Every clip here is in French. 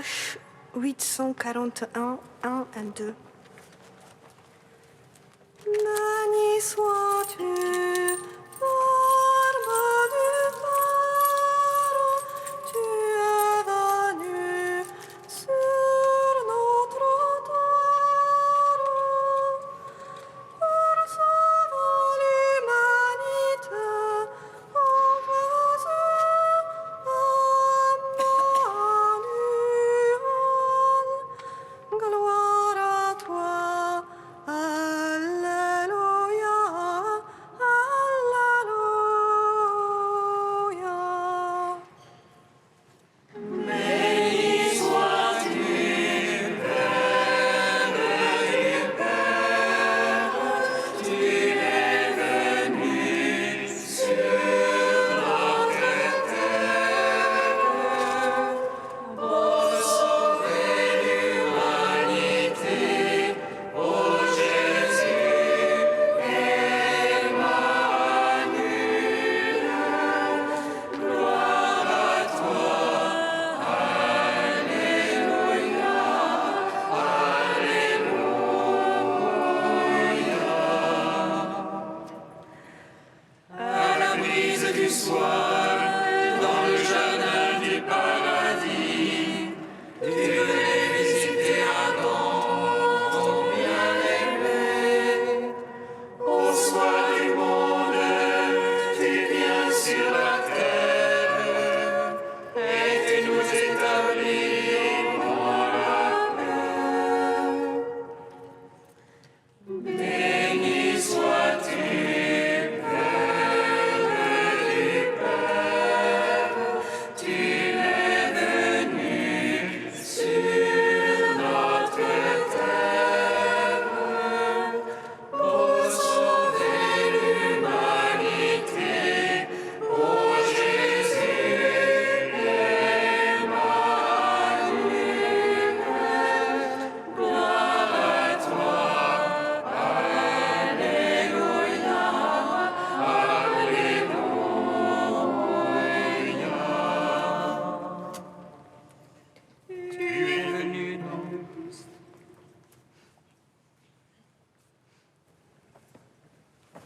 H 841 1 à 2. Béni sois-tu, Verbe du Père, tu es venu sur notre terre pour sauver l'humanité en faisant Emmanuel. Gloire à toi, Alléluia, Alléluia.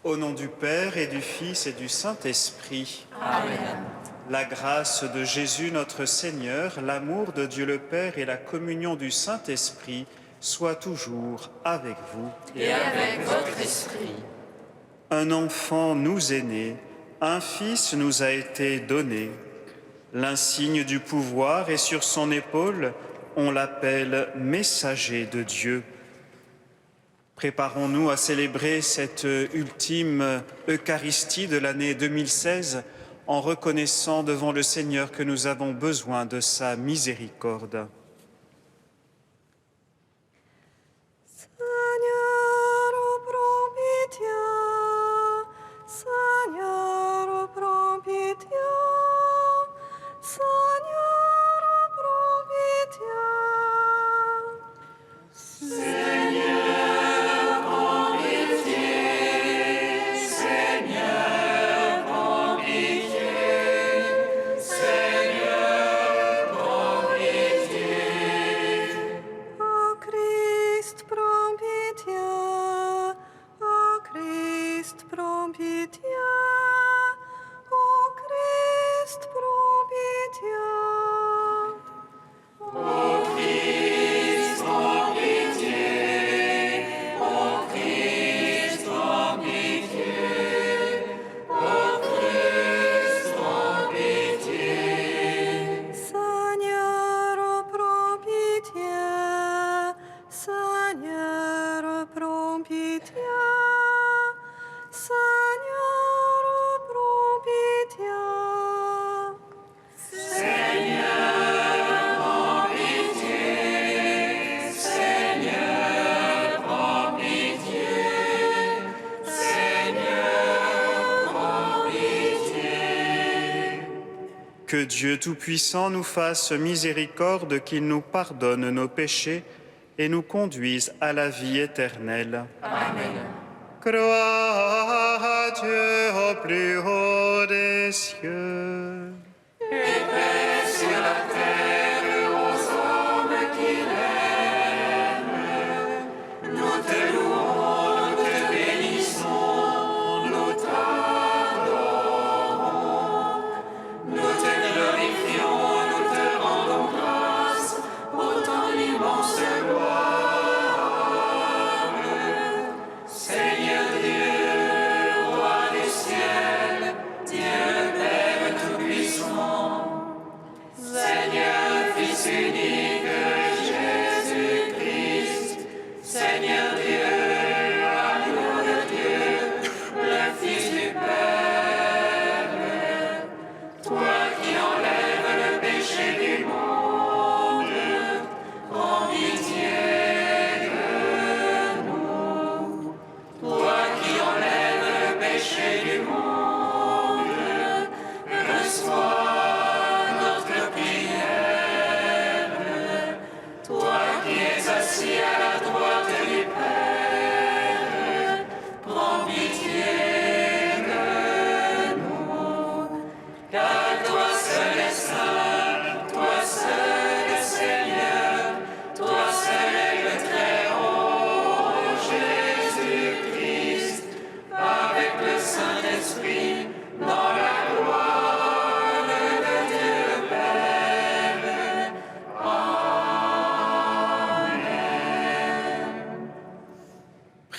Au nom du Père et du Fils et du Saint-Esprit. Amen. La grâce de Jésus notre Seigneur, l'amour de Dieu le Père et la communion du Saint-Esprit soient toujours avec vous. Et avec votre esprit. Un enfant nous est né, un fils nous a été donné. L'insigne du pouvoir est sur son épaule, on l'appelle messager de Dieu. Préparons-nous à célébrer cette ultime Eucharistie de l'année 2016 en reconnaissant devant le Seigneur que nous avons besoin de sa miséricorde. Seigneur, prends pitié. Seigneur, prends pitié. Seigneur, prends pitié. Ô Christ, prends pitié. Ô Christ, prends pitié. Ô Christ, prends pitié. Seigneur, prends pitié. Seigneur, prends pitié. Seigneur, prends pitié. Que Dieu Tout-Puissant nous fasse miséricorde, qu'il nous pardonne nos péchés et nous conduise à la vie éternelle. Amen. Gloire à Dieu au plus haut des cieux. Et paix sur la terre aux hommes.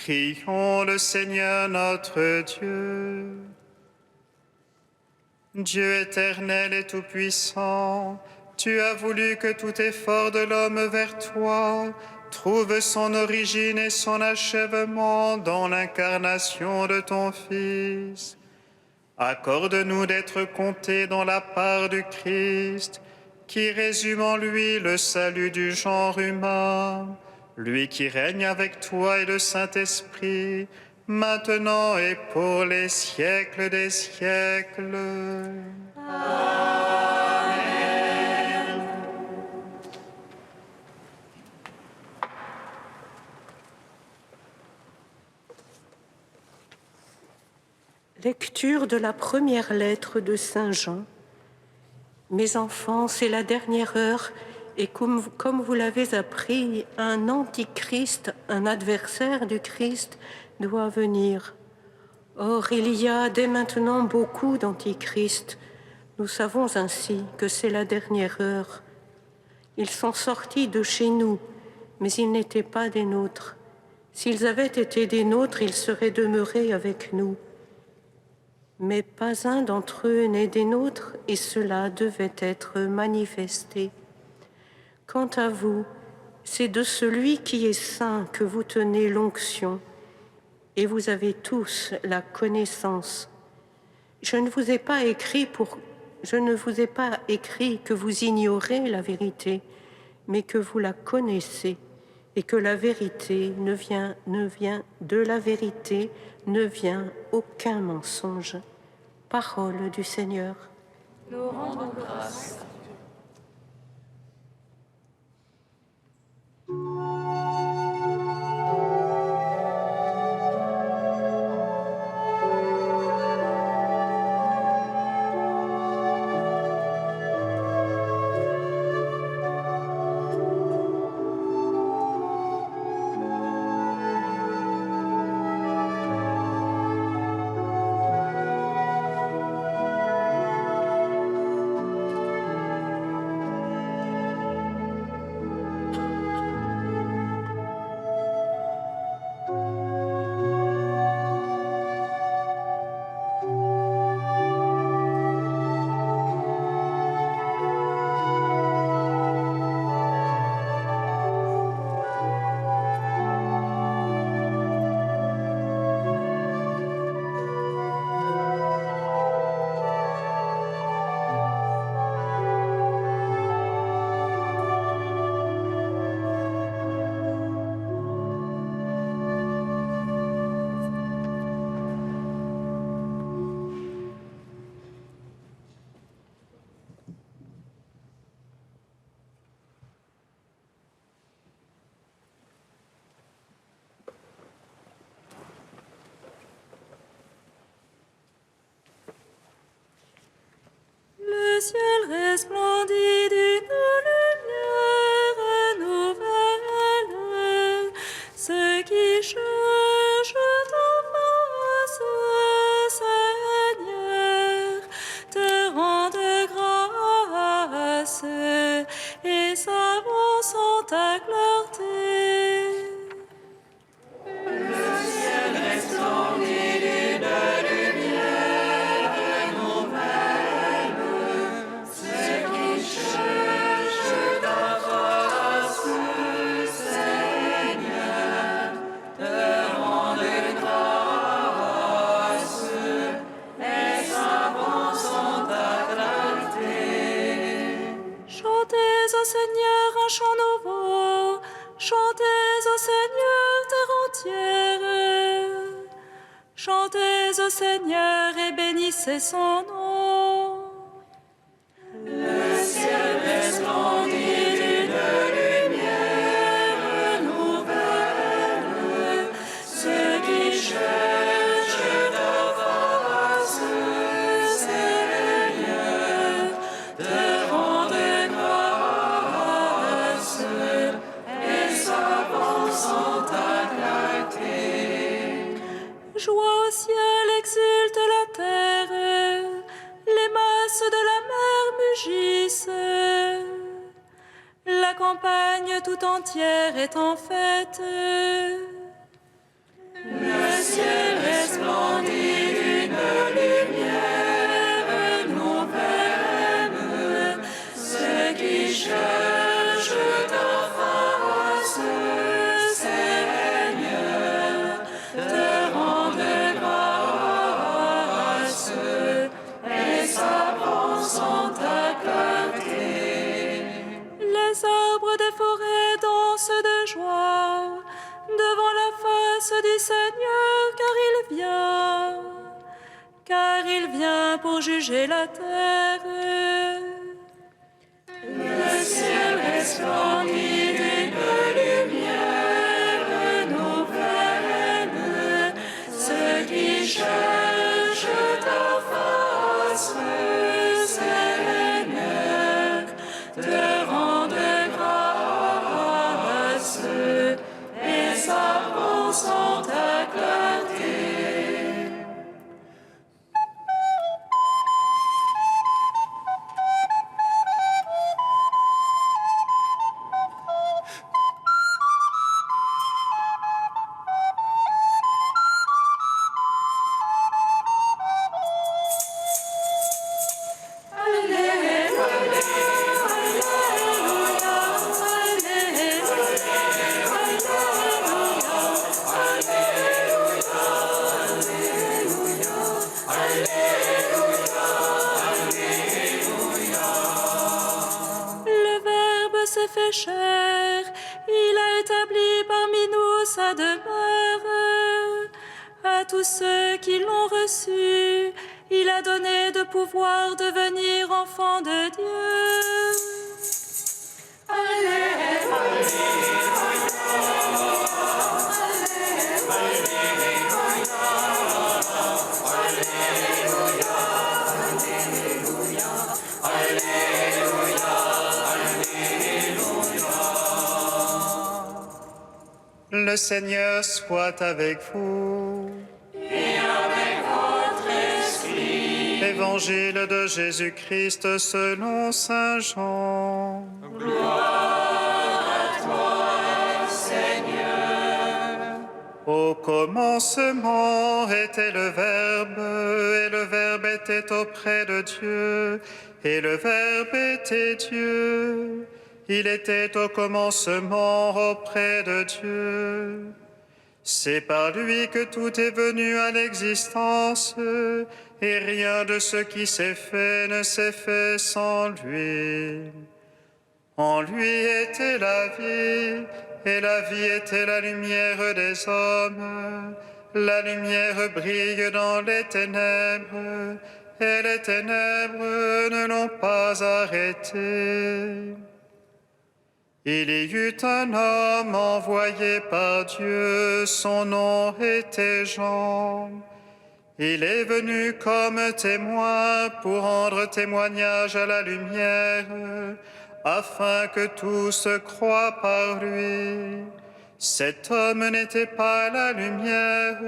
Prions le Seigneur notre Dieu. Dieu éternel et tout-puissant, tu as voulu que tout effort de l'homme vers toi trouve son origine et son achèvement dans l'incarnation de ton Fils. Accorde-nous d'être comptés dans la part du Christ, qui résume en lui le salut du genre humain, lui qui règne avec toi et le Saint-Esprit, maintenant et pour les siècles des siècles. Lecture de la première lettre de Saint Jean. Mes enfants, c'est la dernière heure, et comme vous l'avez appris, un antichrist, un adversaire du Christ, doit venir. Or, il y a dès maintenant beaucoup d'antichrists. Nous savons ainsi que c'est la dernière heure. Ils sont sortis de chez nous, mais ils n'étaient pas des nôtres. S'ils avaient été des nôtres, ils seraient demeurés avec nous. Mais pas un d'entre eux n'est des nôtres, et cela devait être manifesté. Quant à vous, c'est de celui qui est saint que vous tenez l'onction, et vous avez tous la connaissance. Je ne vous ai pas écrit que vous ignorez la vérité, mais que vous la connaissez, et que la vérité ne vient de la vérité, ne vient aucun mensonge. Parole du Seigneur. Nous rendons grâce. Le ciel resplendit d'une lumière nouvelle. Ceux qui cherchent ta face, Seigneur, te rendent grâce et s'avancent en ta clarté. Chantez au Seigneur un chant nouveau, chantez au Seigneur terre entière. Chantez au Seigneur et bénissez son nom. Le ciel resplendit d'une lumière nouvelle. Ceux qui cherchent ta face, Seigneur, te rendent grâce et s'avancent en ta clarté. Joie au ciel, exulte la terre, les masses de la mer mugissent. La campagne tout entière est en fête. Le ciel resplendit d'une lumière nouvelle. Ceux qui cherchent ta face, Seigneur, te rendent grâce et s'avancent en ta clarté. Les arbres des forêts dansent de joie devant la face du Seigneur, car il vient pour juger la terre. Le ciel resplendit d'une lumière nouvelle. Ceux qui cherchent ta face, Seigneur, te rendent grâce et s'avancent en ta clarté. Le Verbe s'est fait chair, il a établi parmi nous sa demeure. À tous ceux qui l'ont reçu, il a donné de pouvoir devenir enfants de Dieu. Le Seigneur soit avec vous. Et avec votre esprit. Évangile de Jésus-Christ selon saint Jean. Au commencement était le Verbe, et le Verbe était auprès de Dieu, et le Verbe était Dieu. Il était au commencement auprès de Dieu. C'est par lui que tout est venu à l'existence, et rien de ce qui s'est fait ne s'est fait sans lui. En lui était la vie, et la vie était la lumière des hommes. La lumière brille dans les ténèbres, et les ténèbres ne l'ont pas arrêté. Il y eut un homme envoyé par Dieu, son nom était Jean. Il est venu comme témoin pour rendre témoignage à la lumière, afin que tous croient par lui. Cet homme n'était pas la lumière,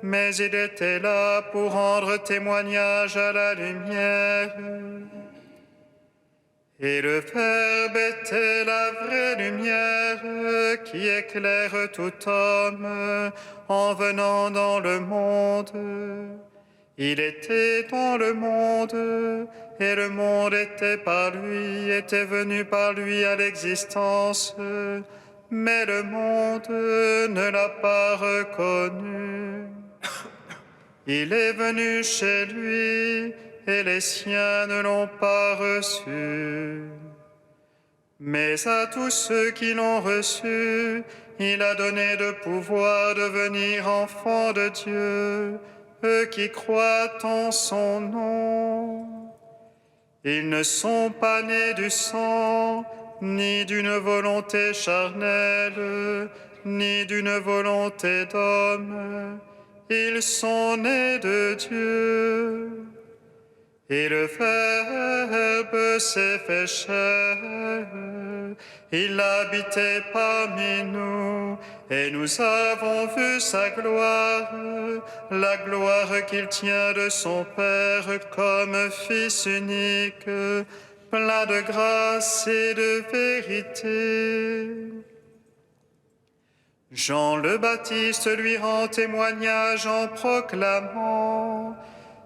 mais il était là pour rendre témoignage à la lumière. Et le Verbe était la vraie lumière qui éclaire tout homme en venant dans le monde. Il était dans le monde, et le monde était par lui, était venu par lui à l'existence, mais le monde ne l'a pas reconnu. Il est venu chez lui, et les siens ne l'ont pas reçu. Mais à tous ceux qui l'ont reçu, il a donné de pouvoir devenir enfants de Dieu, eux qui croient en son nom. Ils ne sont pas nés du sang, ni d'une volonté charnelle, ni d'une volonté d'homme. Ils sont nés de Dieu. Et le Verbe s'est fait chair, il habitait parmi nous, et nous avons vu sa gloire, la gloire qu'il tient de son Père comme Fils unique, plein de grâce et de vérité. Jean le Baptiste lui rend témoignage en proclamant: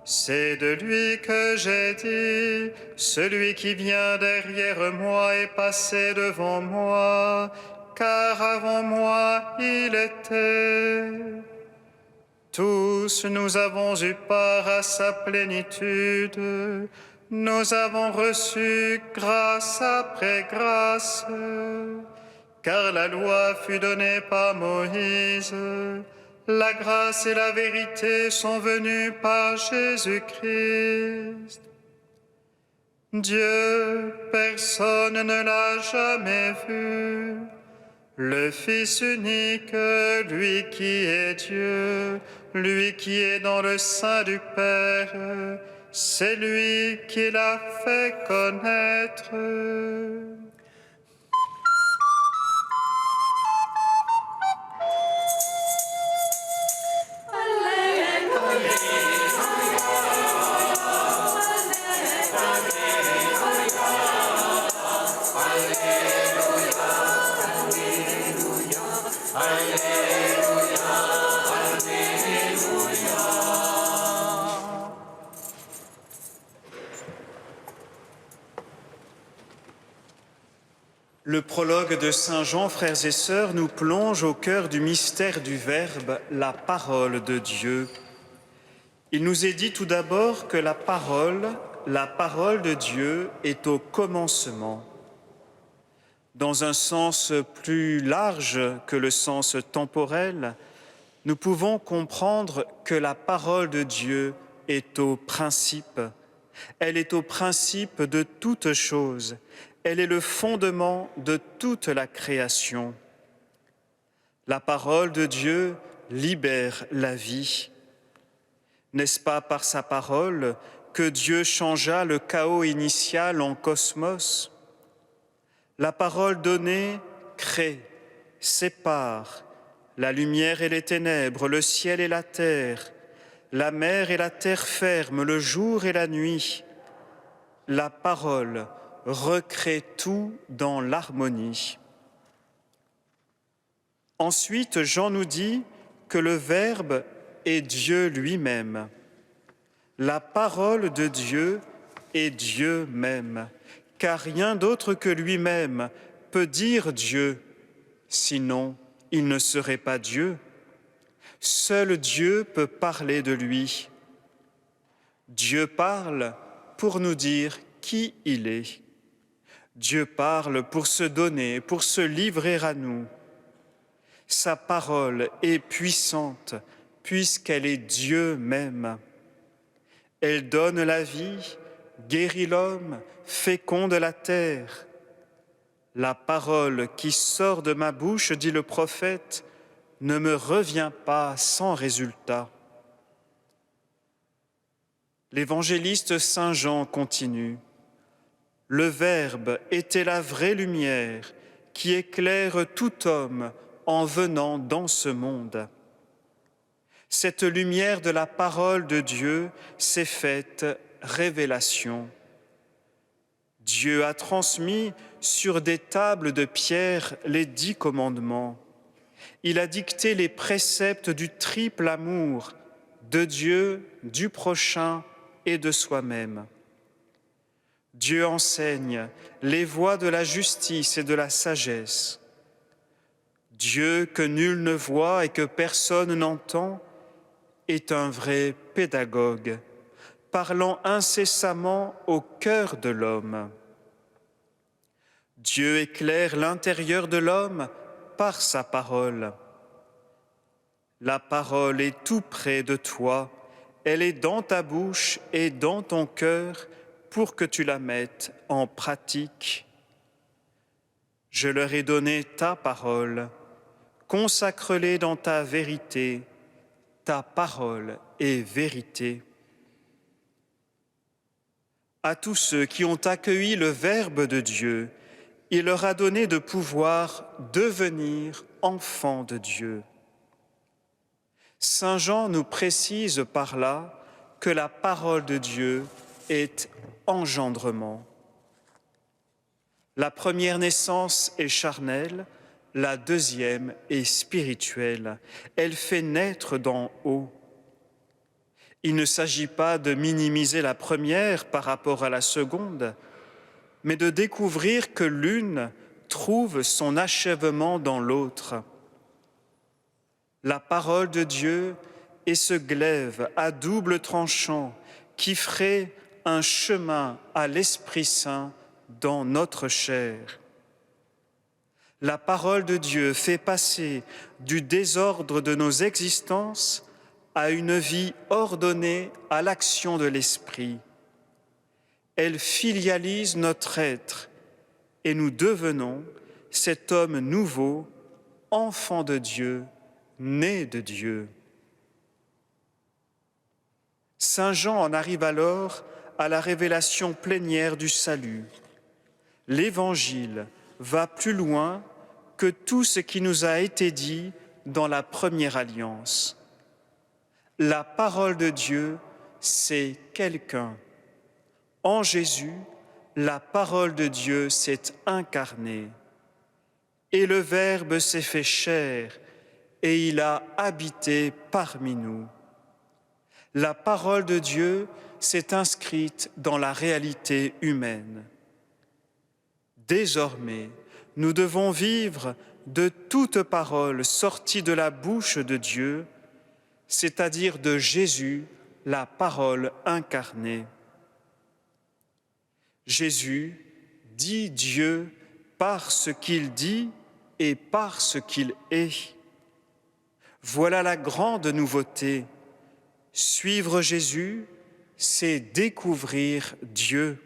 c'est de lui que j'ai dit, celui qui vient derrière moi est passé devant moi, car avant moi il était. Tous nous avons eu part à sa plénitude, nous avons reçu grâce après grâce, car la loi fut donnée par Moïse, la grâce et la vérité sont venues par Jésus-Christ. Dieu, personne ne l'a jamais vu. Le Fils unique, lui qui est Dieu, lui qui est dans le sein du Père, c'est lui qui l'a fait connaître. Le prologue de Saint Jean, frères et sœurs, nous plonge au cœur du mystère du Verbe, la parole de Dieu. Il nous est dit tout d'abord que la parole de Dieu est au commencement. Dans un sens plus large que le sens temporel, nous pouvons comprendre que la parole de Dieu est au principe. Elle est au principe de toute chose. Elle est le fondement de toute la création. La parole de Dieu libère la vie. N'est-ce pas par sa parole que Dieu changea le chaos initial en cosmos? La parole donnée crée, sépare la lumière et les ténèbres, le ciel et la terre, la mer et la terre ferme, le jour et la nuit. La parole recrée tout dans l'harmonie. Ensuite, Jean nous dit que le Verbe est Dieu lui-même. La parole de Dieu est Dieu même, car rien d'autre que lui-même peut dire Dieu, sinon il ne serait pas Dieu. Seul Dieu peut parler de lui. Dieu parle pour nous dire qui il est. Dieu parle pour se donner, pour se livrer à nous. Sa parole est puissante puisqu'elle est Dieu même. Elle donne la vie, guérit l'homme, féconde la terre. La parole qui sort de ma bouche, dit le prophète, ne me revient pas sans résultat. L'évangéliste Saint Jean continue. Le Verbe était la vraie lumière qui éclaire tout homme en venant dans ce monde. Cette lumière de la parole de Dieu s'est faite révélation. Dieu a transmis sur des tables de pierre les 10 commandements. Il a dicté les préceptes du triple amour de Dieu, du prochain et de soi-même. Dieu enseigne les voies de la justice et de la sagesse. Dieu que nul ne voit et que personne n'entend est un vrai pédagogue, parlant incessamment au cœur de l'homme. Dieu éclaire l'intérieur de l'homme par sa parole. La parole est tout près de toi, elle est dans ta bouche et dans ton cœur pour que tu la mettes en pratique. Je leur ai donné ta parole, consacre-les dans ta vérité, ta parole est vérité. À tous ceux qui ont accueilli le Verbe de Dieu, il leur a donné de pouvoir devenir enfants de Dieu. Saint Jean nous précise par là que la parole de Dieu est engendrement. La première naissance est charnelle, La deuxième est spirituelle. Elle fait naître d'en haut. Il ne s'agit pas de minimiser la première par rapport à la seconde, mais de découvrir que l'une trouve son achèvement dans l'autre. La parole de Dieu est ce glaive à double tranchant qui ferait un chemin à l'Esprit Saint dans notre chair. La parole de Dieu fait passer du désordre de nos existences à une vie ordonnée à l'action de l'Esprit. Elle filialise notre être et nous devenons cet homme nouveau, enfant de Dieu, né de Dieu. Saint Jean en arrive alors à la révélation plénière du salut. L'Évangile va plus loin que tout ce qui nous a été dit dans la première alliance. La parole de Dieu, c'est quelqu'un. En Jésus, la parole de Dieu s'est incarnée. Et le Verbe s'est fait chair, et il a habité parmi nous. La parole de Dieu s'est inscrite dans la réalité humaine. Désormais, nous devons vivre de toute parole sortie de la bouche de Dieu, c'est-à-dire de Jésus, la parole incarnée. Jésus dit Dieu par ce qu'il dit et par ce qu'il est. Voilà la grande nouveauté. Suivre Jésus, c'est découvrir Dieu.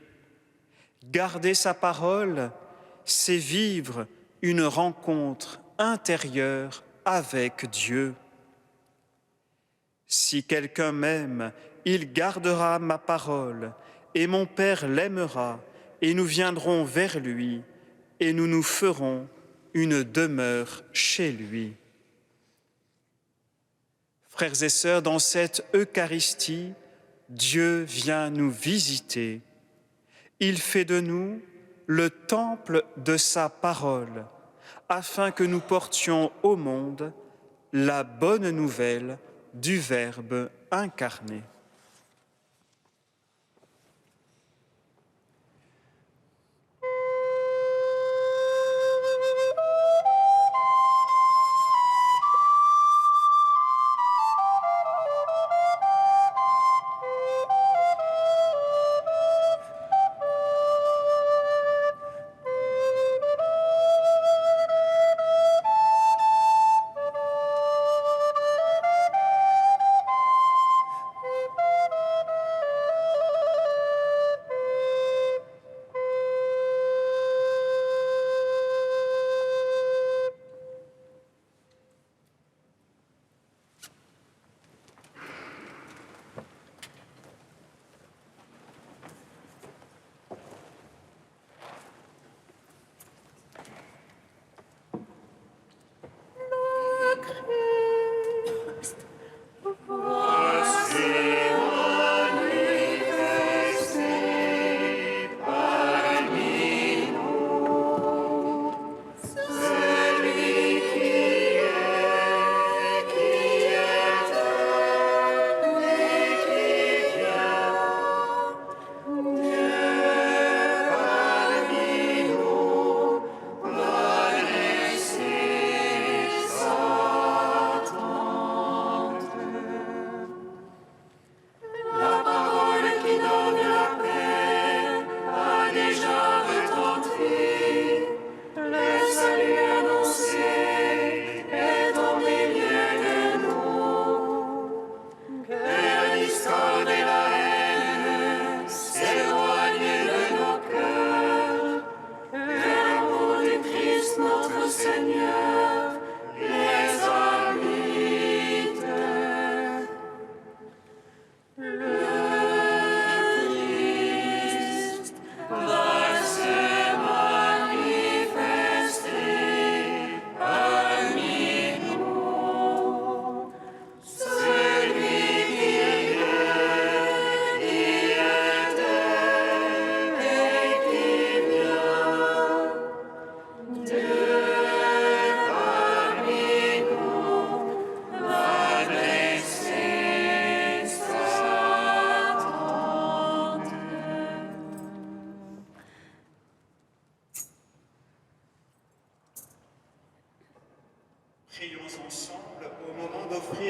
Garder sa parole, c'est vivre une rencontre intérieure avec Dieu. Si quelqu'un m'aime, il gardera ma parole, et mon Père l'aimera, et nous viendrons vers lui, et nous nous ferons une demeure chez lui. Frères et sœurs, dans cette Eucharistie, Dieu vient nous visiter. Il fait de nous le temple de sa parole, afin que nous portions au monde la bonne nouvelle du Verbe incarné.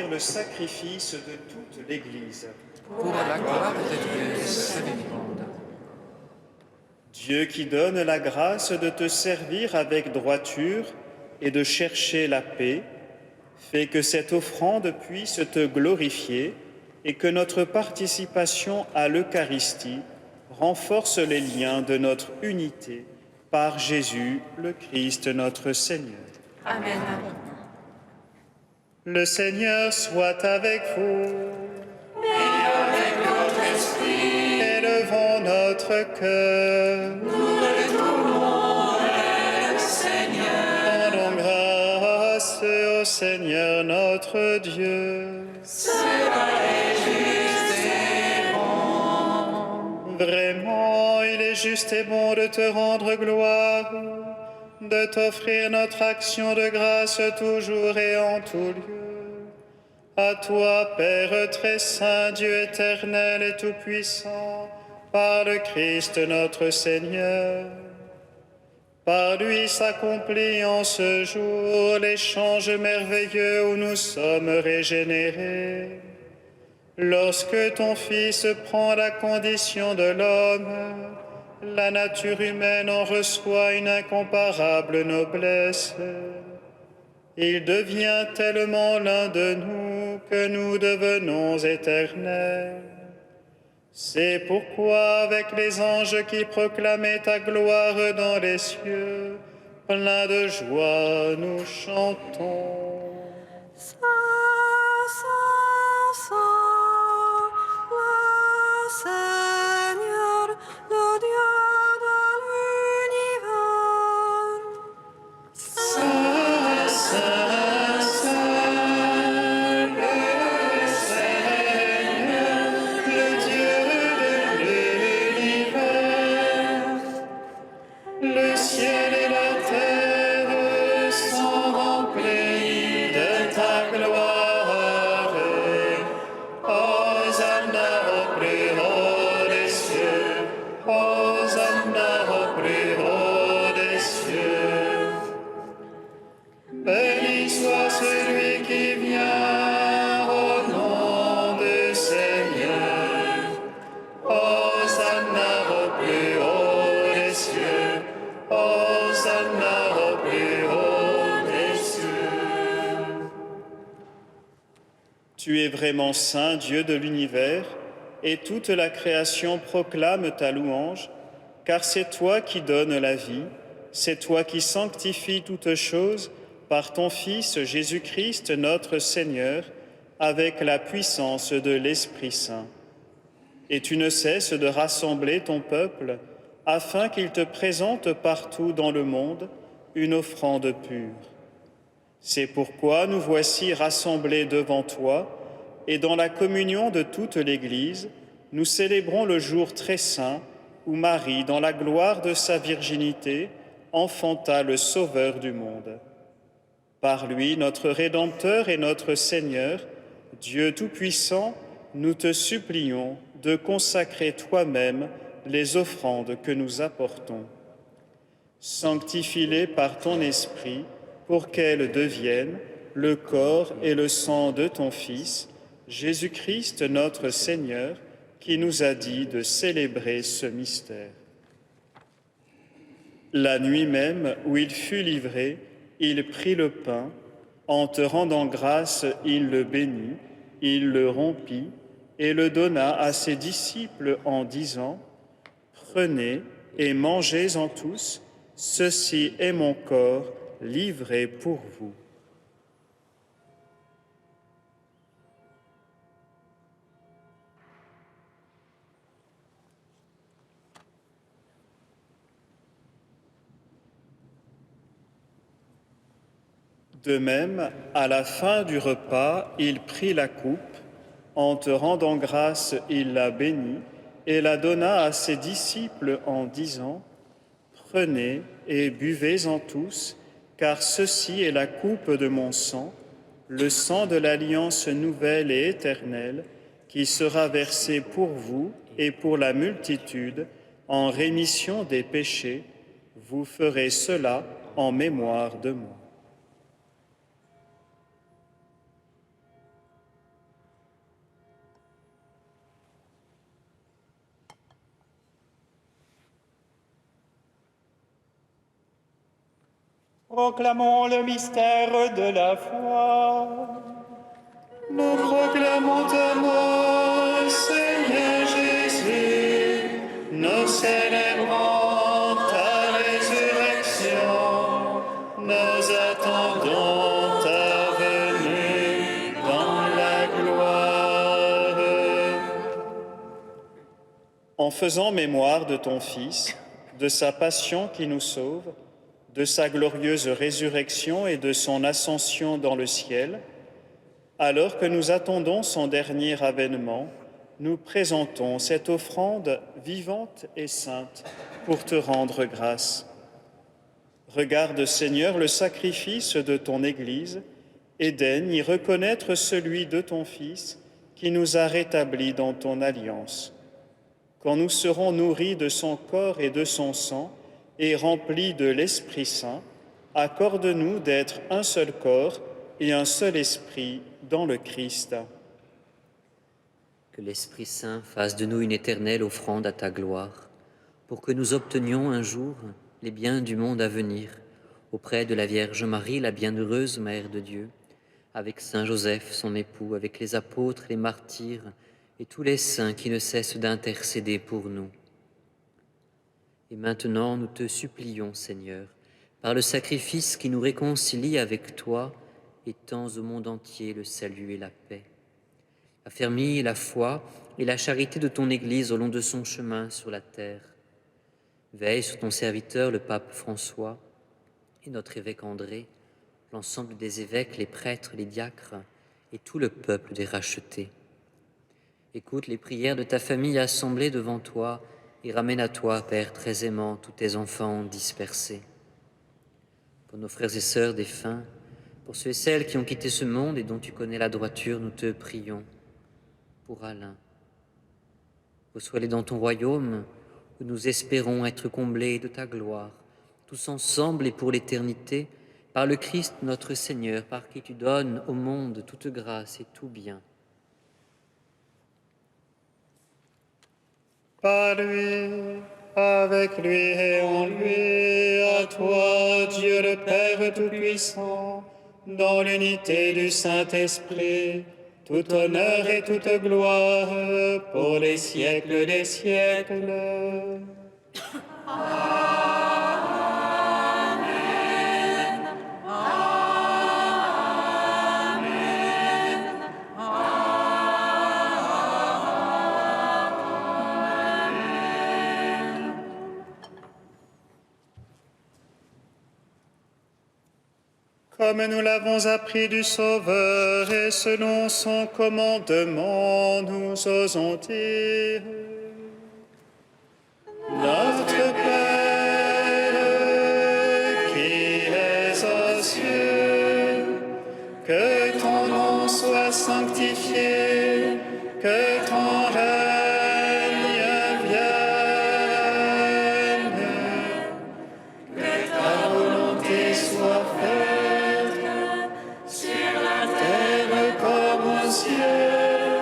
offrir le sacrifice de toute l'Église. Pour la gloire de Dieu seul et monde. Dieu qui donne la grâce de te servir avec droiture et de chercher la paix, fais que cette offrande puisse te glorifier et que notre participation à l'Eucharistie renforce les liens de notre unité par Jésus, le Christ notre Seigneur. Amen. Le Seigneur soit avec vous. Et avec votre esprit, Élevons notre cœur. nous retournons vers le Seigneur. Rendons grâce au Seigneur notre Dieu. Cela est juste et bon. Vraiment, il est juste et bon de te rendre gloire, de t'offrir notre action de grâce toujours et en tout lieu. À toi, Père très saint, Dieu éternel et tout-puissant, par le Christ notre Seigneur. Par lui s'accomplit en ce jour l'échange merveilleux où nous sommes régénérés. Lorsque ton Fils prend la condition de l'homme, la nature humaine en reçoit une incomparable noblesse. Il devient tellement l'un de nous que nous devenons éternels. C'est pourquoi, avec les anges qui proclamaient ta gloire dans les cieux, pleins de joie, nous chantons. Saint, Saint, Saint, le Seigneur, le Dieu de l'univers. Saint, Saint, Saint, le Seigneur, le Dieu de l'univers. Le ciel et la terre sont remplis de ta gloire. Hosanna au plus haut des cieux. Hosanna au plus haut des cieux. Béni soit celui qui vient au nom du Seigneur. Hosanna au plus haut des cieux. Hosanna au plus haut des cieux. Tu es vraiment saint, Dieu de l'univers, et toute la création proclame ta louange, car c'est toi qui donnes la vie, c'est toi qui sanctifies toutes choses par ton Fils Jésus-Christ notre Seigneur, avec la puissance de l'Esprit Saint. Et tu ne cesses de rassembler ton peuple, afin qu'il te présente partout dans le monde une offrande pure. C'est pourquoi nous voici rassemblés devant toi, et dans la communion de toute l'Église, nous célébrons le jour très saint où Marie, dans la gloire de sa virginité, enfanta le Sauveur du monde. Par lui, notre Rédempteur et notre Seigneur, Dieu Tout-Puissant, nous te supplions de consacrer toi-même les offrandes que nous apportons. Sanctifie-les par ton Esprit pour qu'elles deviennent le corps et le sang de ton Fils, Jésus-Christ notre Seigneur, qui nous a dit de célébrer ce mystère. La nuit même où il fut livré, il prit le pain, en te rendant grâce, il le bénit, il le rompit et le donna à ses disciples en disant : « Prenez et mangez-en tous, ceci est mon corps livré pour vous. » De même, à la fin du repas, il prit la coupe, en te rendant grâce, il la bénit et la donna à ses disciples en disant : « Prenez et buvez-en tous, car ceci est la coupe de mon sang, le sang de l'alliance nouvelle et éternelle, qui sera versé pour vous et pour la multitude en rémission des péchés. Vous ferez cela en mémoire de moi. » Proclamons le mystère de la foi. Nous proclamons ta mort, Seigneur Jésus. Nous célébrons ta résurrection. Nous attendons ta venue dans la gloire. En faisant mémoire de ton Fils, de sa passion qui nous sauve, de sa glorieuse résurrection et de son ascension dans le ciel, alors que nous attendons son dernier avènement, nous présentons cette offrande vivante et sainte pour te rendre grâce. Regarde, Seigneur, le sacrifice de ton Église et daigne y reconnaître celui de ton Fils qui nous a rétablis dans ton alliance. Quand nous serons nourris de son corps et de son sang et remplis de l'Esprit Saint, accorde-nous d'être un seul corps et un seul esprit dans le Christ. Que l'Esprit Saint fasse de nous une éternelle offrande à ta gloire, pour que nous obtenions un jour les biens du monde à venir, auprès de la Vierge Marie, la bienheureuse Mère de Dieu, avec Saint Joseph, son époux, avec les apôtres, les martyrs et tous les saints qui ne cessent d'intercéder pour nous. Et maintenant, nous te supplions, Seigneur, par le sacrifice qui nous réconcilie avec toi, étends au monde entier le salut et la paix. Affermis la foi et la charité de ton Église au long de son chemin sur la terre. Veille sur ton serviteur, le pape François, et notre évêque André, l'ensemble des évêques, les prêtres, les diacres, et tout le peuple des rachetés. Écoute les prières de ta famille assemblée devant toi, et ramène à toi, Père très aimant, tous tes enfants dispersés. Pour nos frères et sœurs défunts, pour ceux et celles qui ont quitté ce monde et dont tu connais la droiture, nous te prions. Pour Alain, reçois-les dans ton royaume, où nous espérons être comblés de ta gloire, tous ensemble et pour l'éternité, par le Christ notre Seigneur, par qui tu donnes au monde toute grâce et tout bien. Par lui, avec lui et en lui, à toi, Dieu le Père Tout-Puissant, dans l'unité du Saint-Esprit, tout honneur et toute gloire pour les siècles des siècles. Comme nous l'avons appris du Sauveur et selon son commandement, nous osons dire: Notre Père, qui es aux cieux, que ton nom soit sanctifié, que ton règne vienne, que ta volonté soit faite comme aux cieux.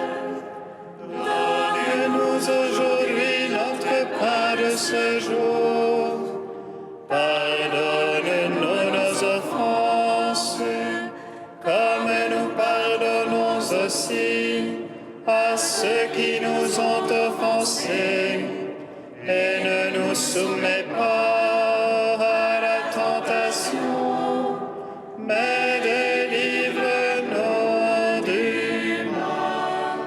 Donne-nous aujourd'hui notre pain de ce jour. Pardonne-nous nos offenses, comme nous pardonnons aussi à ceux qui nous ont offensés. Et ne nous soumets pas à la tentation, mais délivre-nous du mal.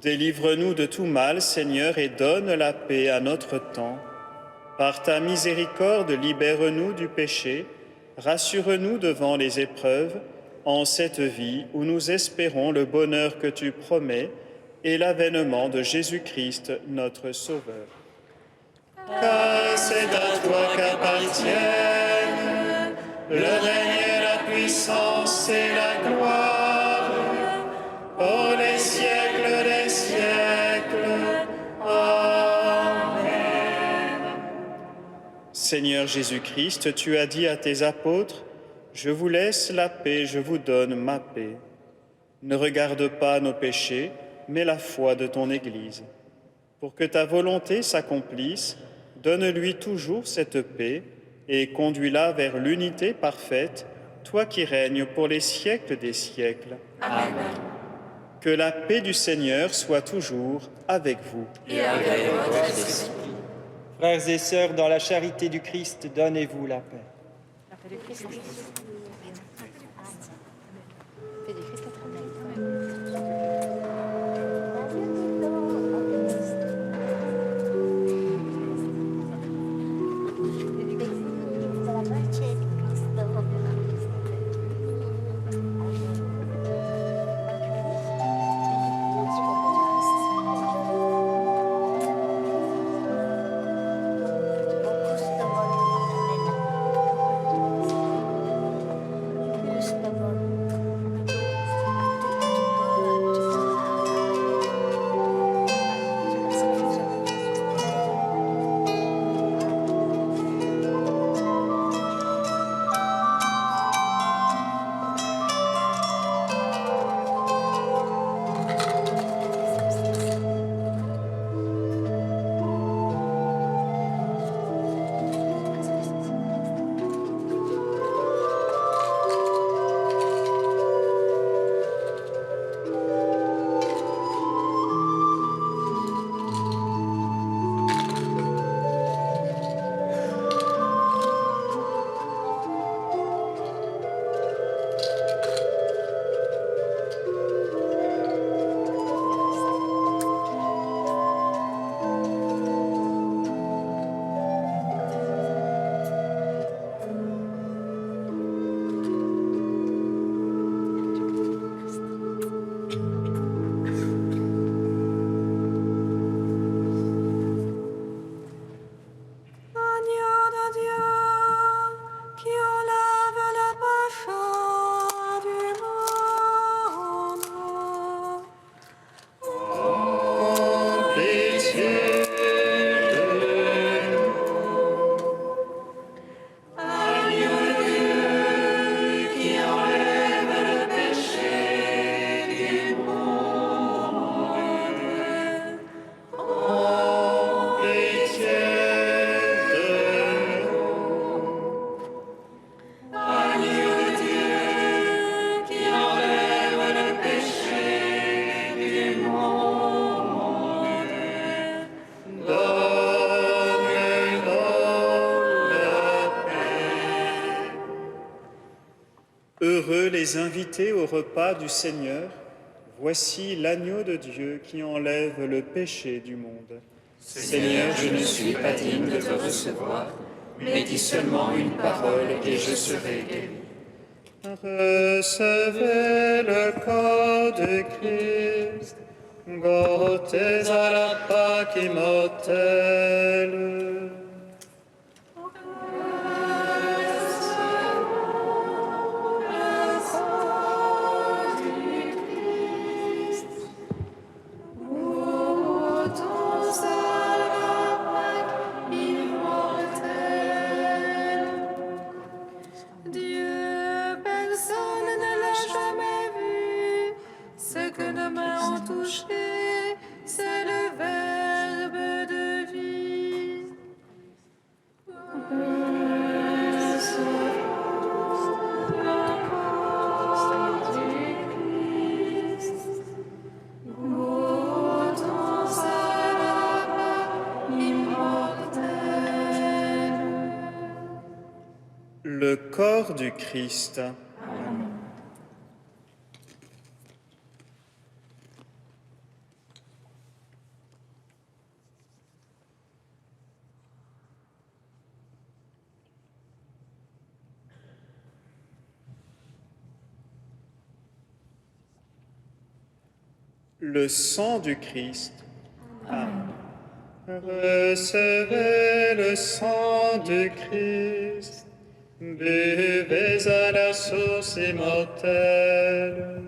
Délivre-nous de tout mal, Seigneur, et donne la paix à notre temps. Par ta miséricorde, libère-nous du péché, rassure-nous devant les épreuves, en cette vie où nous espérons le bonheur que tu promets et l'avènement de Jésus-Christ, notre Sauveur. Car c'est à toi qu'appartiennent le règne et la puissance et la gloire pour les siècles des siècles. Amen. Seigneur Jésus-Christ, tu as dit à tes apôtres: Je vous laisse la paix, je vous donne ma paix. Ne regarde pas nos péchés, mais la foi de ton Église. Pour que ta volonté s'accomplisse, donne-lui toujours cette paix et conduis-la vers l'unité parfaite, toi qui règnes pour les siècles des siècles. Amen. Que la paix du Seigneur soit toujours avec vous. Et avec votre esprit. Frères et sœurs, dans la charité du Christ, donnez-vous la paix. Heureux les invités au repas du Seigneur. Voici l'agneau de Dieu qui enlève le péché du monde. Seigneur, je ne suis pas digne de te recevoir, mais dis seulement une parole et je serai guéri. Recevez le corps de Christ, goûtez à la Pâque immortelle. C'est le Verbe de vie. Le corps du Christ. Le sang du Christ. Amen. Recevez le sang du Christ, buvez à la source immortelle.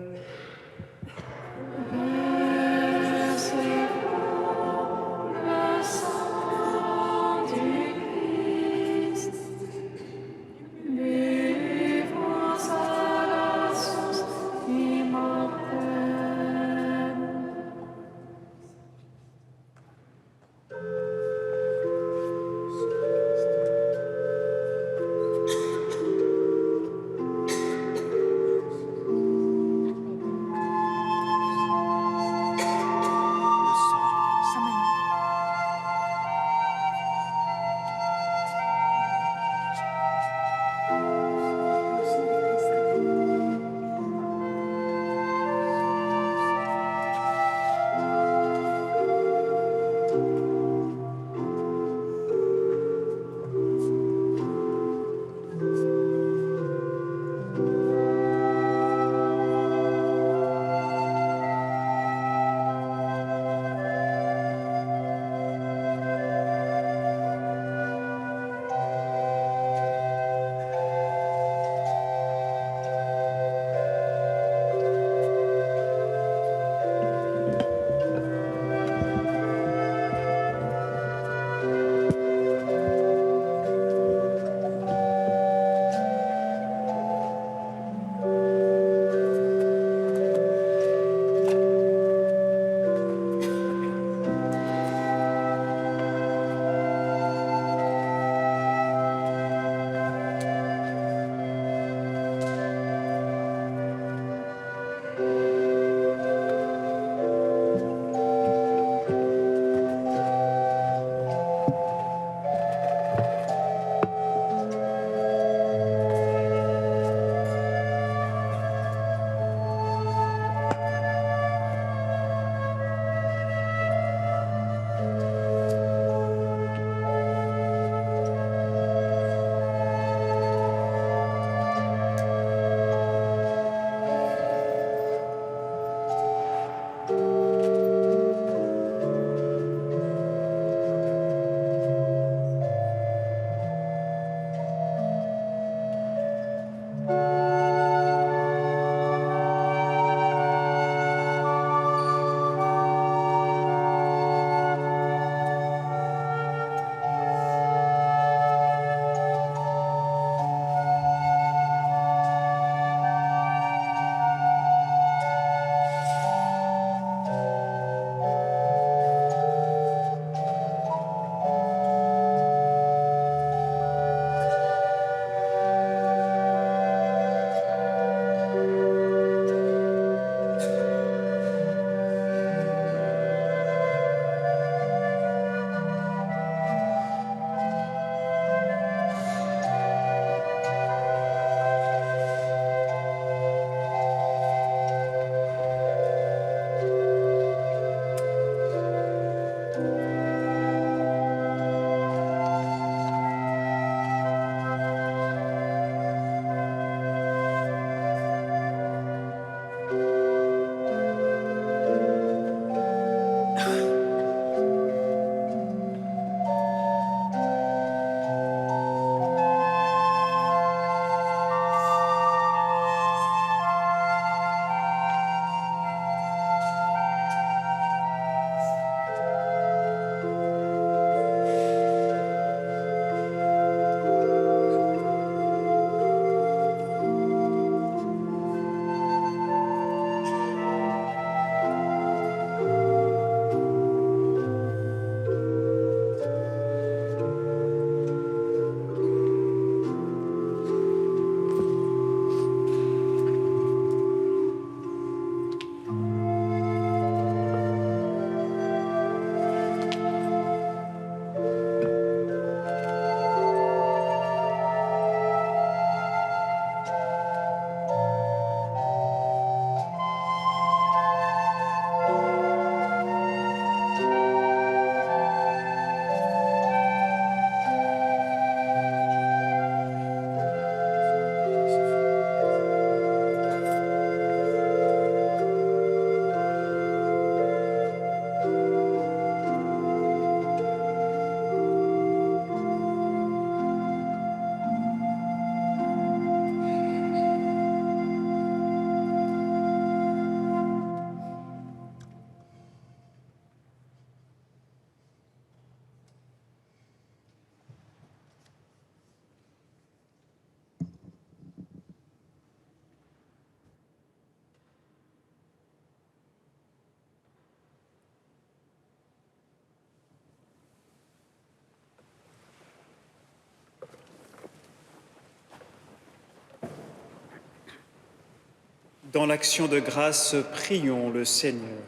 Dans l'action de grâce, prions le Seigneur.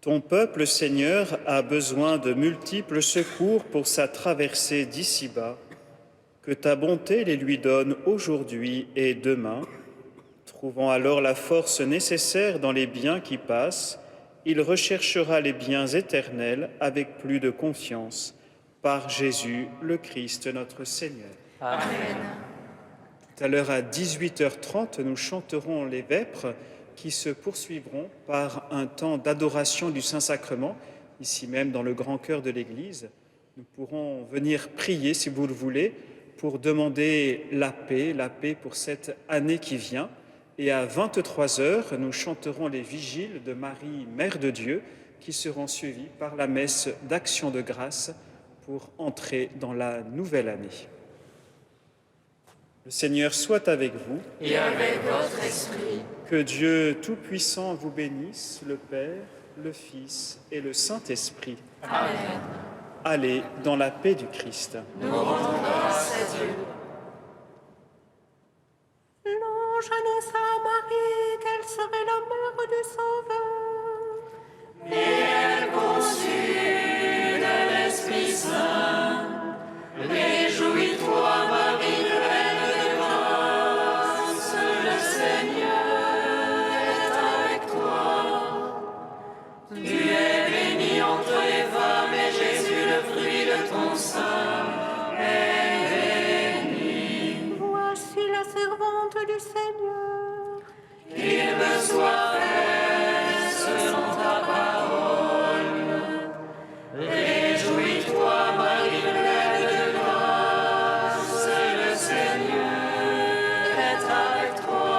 Ton peuple, Seigneur, a besoin de multiples secours pour sa traversée d'ici-bas. Que ta bonté les lui donne aujourd'hui et demain. Trouvant alors la force nécessaire dans les biens qui passent, il recherchera les biens éternels avec plus de confiance. Par Jésus, le Christ, notre Seigneur. Amen. Tout à l'heure à 18h30, nous chanterons les vêpres qui se poursuivront par un temps d'adoration du Saint-Sacrement, ici même dans le grand chœur de l'Église. Nous pourrons venir prier, si vous le voulez, pour demander la paix pour cette année qui vient. Et à 23h, nous chanterons les vigiles de Marie, Mère de Dieu, qui seront suivies par la messe d'action de grâce pour entrer dans la nouvelle année. Le Seigneur soit avec vous. Et avec votre esprit. Que Dieu Tout-Puissant vous bénisse, le Père, le Fils et le Saint-Esprit. Amen. Allez dans la paix du Christ. Nous rendons grâce à Dieu. L'ange annonça à Marie qu'elle serait la mère du Sauveur. Et elle conçut de l'Esprit Saint. Réjouis-toi, Marie, pleine de grâce, le Seigneur est avec toi. Tu es bénie entre les femmes et Jésus, le fruit de ton sein, est béni. Voici la servante du Seigneur. Qu'il me soit fait selon ta parole. Réjouis-toi, Marie, pleine de grâce, le Seigneur est avec toi.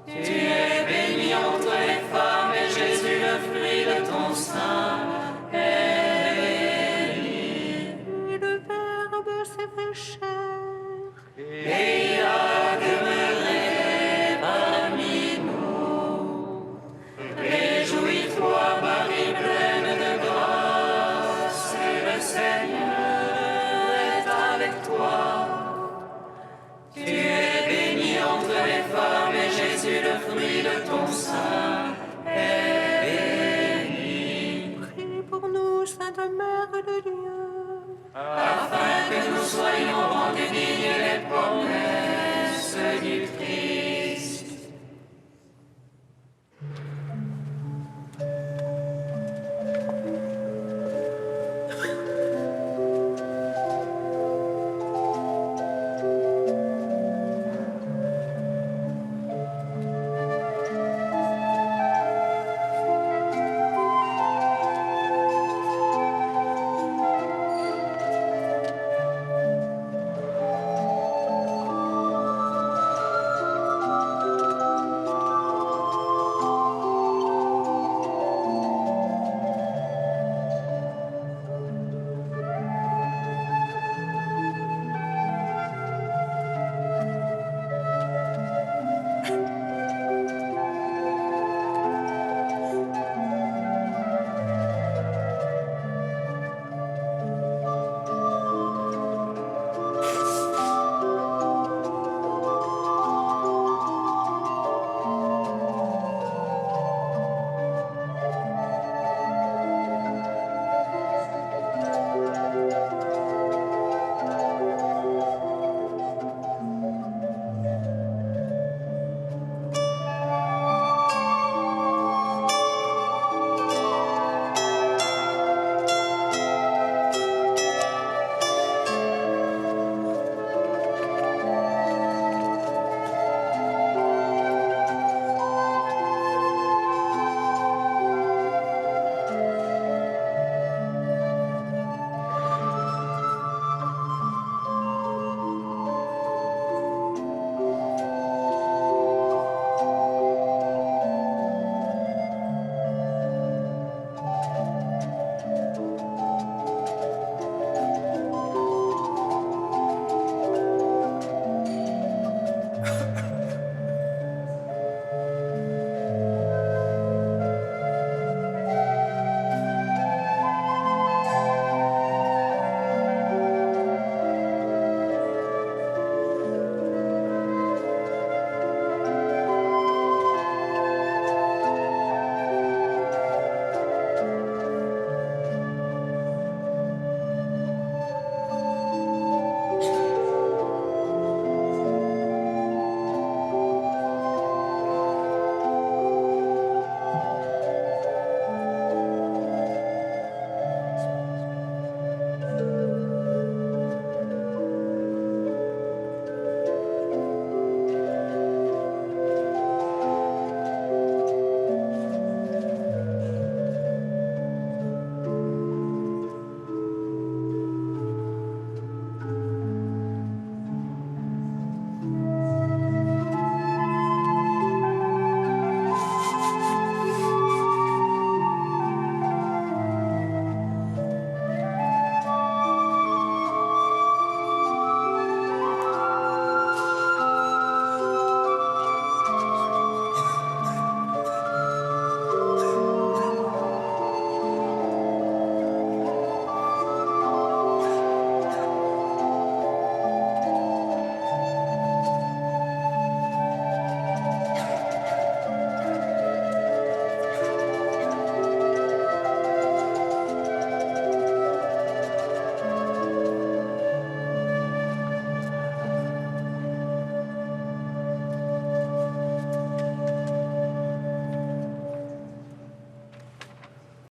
Tu es bénie entre les femmes et Jésus, le fruit de ton sein, est béni. Et le Verbe s'est fait chair. Et il a demeuré parmi nous. Réjouis-toi, Marie, pleine de grâce, le Seigneur est avec toi. Tu es bénie entre les femmes et Jésus, le fruit de ton sein, est béni. Prie pour nous, Sainte Mère de Dieu. Afin